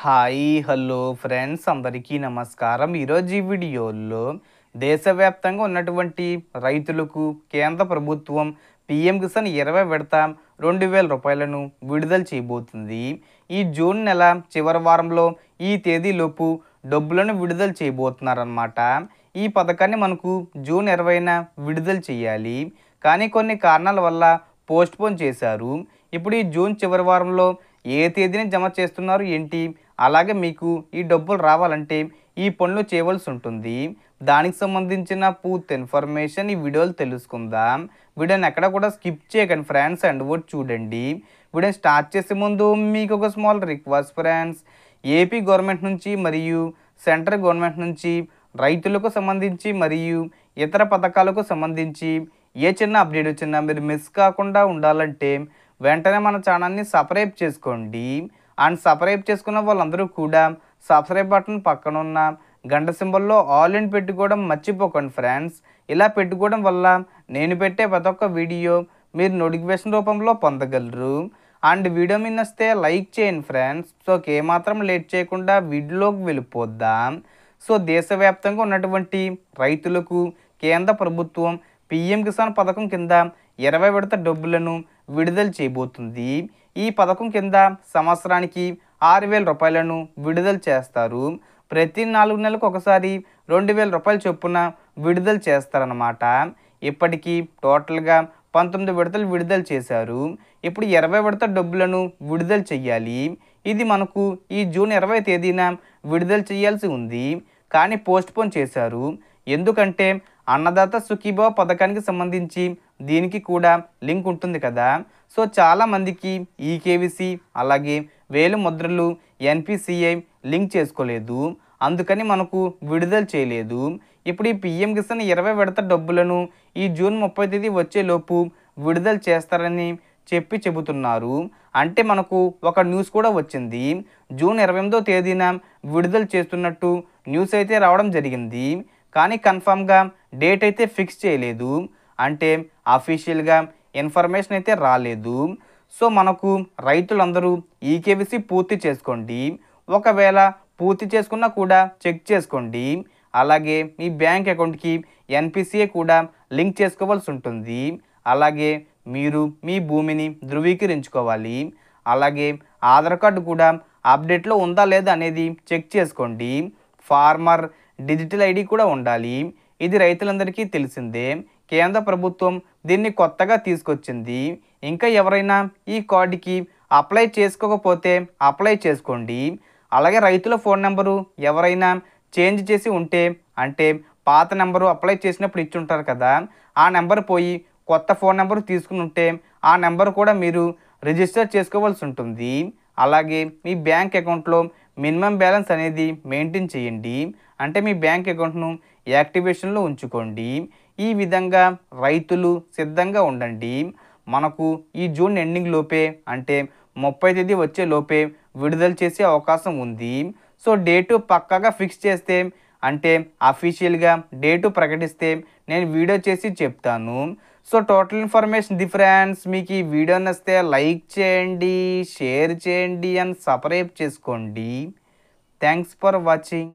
Hi hello friends అందరికీ నమస్కారం. ఈరోజు ఈ వీడియోలో దేశవ్యాప్తంగా ఉన్నటువంటి రైతులకు కేంద్ర ప్రభుత్వం పీఎం కిసాన్ 20 విడత 2000 రూపాయలను విడుదల చేయబోతుంది. ఈ జూన్ నెల చివరి వారంలో ఈ తేదీలోపు డబ్బులను విడుదల చేయబోతున్నారన్నమాట. ఈ పథకాన్ని మనకు జూన్ 20న విడుదల చేయాలి, కానీ కొన్ని కారణాల వల్ల పోస్ట్పోన్ చేశారు. ఇప్పుడు ఈ జూన్ చివరి వారంలో ఏ తేదీని జమ చేస్తున్నారు ఏంటి, అలాగే మీకు ఈ డబ్బులు రావాలంటే ఈ పనులు చేయవలసి ఉంటుంది. దానికి సంబంధించిన పూర్తి ఇన్ఫర్మేషన్ ఈ వీడియోలో తెలుసుకుందాం. వీడియోని ఎక్కడ కూడా స్కిప్ చేయకండి ఫ్రెండ్స్, అండ్ కూడా చూడండి. వీడియోని స్టార్ట్ చేసే ముందు మీకు ఒక small request friends, AP government నుంచి మరియు సెంట్రల్ గవర్నమెంట్ నుంచి రైతులకు సంబంధించి మరియు ఇతర పథకాలకు సంబంధించి ఏ చిన్న అప్డేట్ వచ్చినా మీరు మిస్ కాకుండా ఉండాలంటే వెంటనే మన ఛానల్ని సబ్స్క్రైబ్ చేసుకోండి. అండ్ సబ్స్క్రైబ్ చేసుకున్న వాళ్ళందరూ కూడా సబ్స్క్రైబ్ బటన్ పక్కన ఉన్న గంట సింబల్లో ఆల్ ఇన్ పెట్టుకోవడం మర్చిపోకండి ఫ్రెండ్స్. ఇలా పెట్టుకోవడం వల్ల నేను పెట్టే ప్రతి ఒక్క వీడియో మీరు నోటిఫికేషన్ రూపంలో పొందగలరు. అండ్ వీడియో మీద వస్తే లైక్ చేయండి ఫ్రెండ్స్. సో ఏమాత్రం లేట్ చేయకుండా వీడియోలోకి వెళ్ళిపోద్దాం. సో దేశవ్యాప్తంగా ఉన్నటువంటి రైతులకు కేంద్ర ప్రభుత్వం పీఎం కిసాన్ పథకం కింద 20 విడత డబ్బులను విడుదల చేయబోతుంది. ఈ పథకం కింద సంవత్సరానికి 6000 రూపాయలను విడుదల చేస్తారు. ప్రతి 4 నెలలకు ఒకసారి 2000 రూపాయల చొప్పున విడుదల చేస్తారన్నమాట. ఇప్పటికీ టోటల్గా 19 విడతలు విడుదల చేశారు. ఇప్పుడు 20 విడత డబ్బులను విడుదల చేయాలి. ఇది మనకు ఈ జూన్ 20 తేదీన విడుదల చేయాల్సి ఉంది, కానీ పోస్ట్పోన్ చేశారు. ఎందుకంటే అన్నదాత సుఖీభావ పథకానికి సంబంధించి దీనికి కూడా లింక్ ఉంటుంది కదా. సో చాలామందికి ఈకేవీసీ అలాగే వేలు ముద్రలు ఎన్పిసిఐ లింక్ చేసుకోలేదు, అందుకని మనకు విడుదల చేయలేదు. ఇప్పుడు ఈ పీఎం కిసాన్ 20 విడత డబ్బులను ఈ జూన్ 30 తేదీ వచ్చేలోపు విడుదల చేస్తారని చెబుతున్నారు. అంటే మనకు ఒక న్యూస్ కూడా వచ్చింది, జూన్ 28వ తేదీన విడుదల చేస్తున్నట్టు న్యూస్ అయితే రావడం జరిగింది. కానీ కన్ఫామ్గా డేట్ అయితే ఫిక్స్ చేయలేదు, అంటే అఫీషియల్గా ఇన్ఫర్మేషన్ అయితే రాలేదు. సో మనకు రైతులందరూ ఈకేవీసీ పూర్తి చేసుకోండి. ఒకవేళ పూర్తి చేసుకున్నా కూడా చెక్ చేసుకోండి. అలాగే మీ బ్యాంక్ అకౌంట్కి ఎన్పిసిఐ కూడా లింక్ చేసుకోవాల్సి ఉంటుంది. అలాగే మీరు మీ భూమిని ధృవీకరించుకోవాలి. అలాగే ఆధార్ కార్డు కూడా అప్డేట్లో ఉందా లేదా అనేది చెక్ చేసుకోండి. ఫార్మర్ డిజిటల్ ఐడి కూడా ఉండాలి. ఇది రైతులందరికీ తెలిసిందే. కేంద్ర ప్రభుత్వం దీన్ని కొత్తగా తీసుకొచ్చింది. ఇంకా ఎవరైనా ఈ కార్డుకి అప్లై చేసుకోకపోతే అప్లై చేసుకోండి. అలాగే రైతుల ఫోన్ నెంబరు ఎవరైనా చేంజ్ చేసి ఉంటే, అంటే పాత నెంబరు అప్లై చేసినప్పుడు ఇచ్చి ఉంటారు కదా, ఆ నెంబర్ పోయి కొత్త ఫోన్ నెంబర్ తీసుకుని ఉంటే ఆ నెంబర్ కూడా మీరు రిజిస్టర్ చేసుకోవాల్సి ఉంటుంది. అలాగే మీ బ్యాంక్ అకౌంట్లో మినిమం బ్యాలెన్స్ అనేది మెయింటైన్ చేయండి, అంటే మీ బ్యాంక్ అకౌంట్ను యాక్టివేషన్లో ఉంచుకోండి. ఈ విధంగా రైతులు సిద్ధంగా ఉండండి. మనకు ఈ జూన్ ఎండింగ్ లోపే, అంటే 30 తేదీ వచ్చే లోపే విడుదల చేసే అవకాశం ఉంది. సో డేటు పక్కాగా ఫిక్స్ చేస్తే, అంటే అఫీషియల్గా డేటు ప్రకటిస్తే నేను వీడియో చేసి చెప్తాను. So total information friends. మీకు ఈ వీడియో నచ్చితే లైక్ చేయండి, షేర్ చేయండి అండ్ సబ్స్క్రైబ్ చేసుకోండి. Thanks for watching.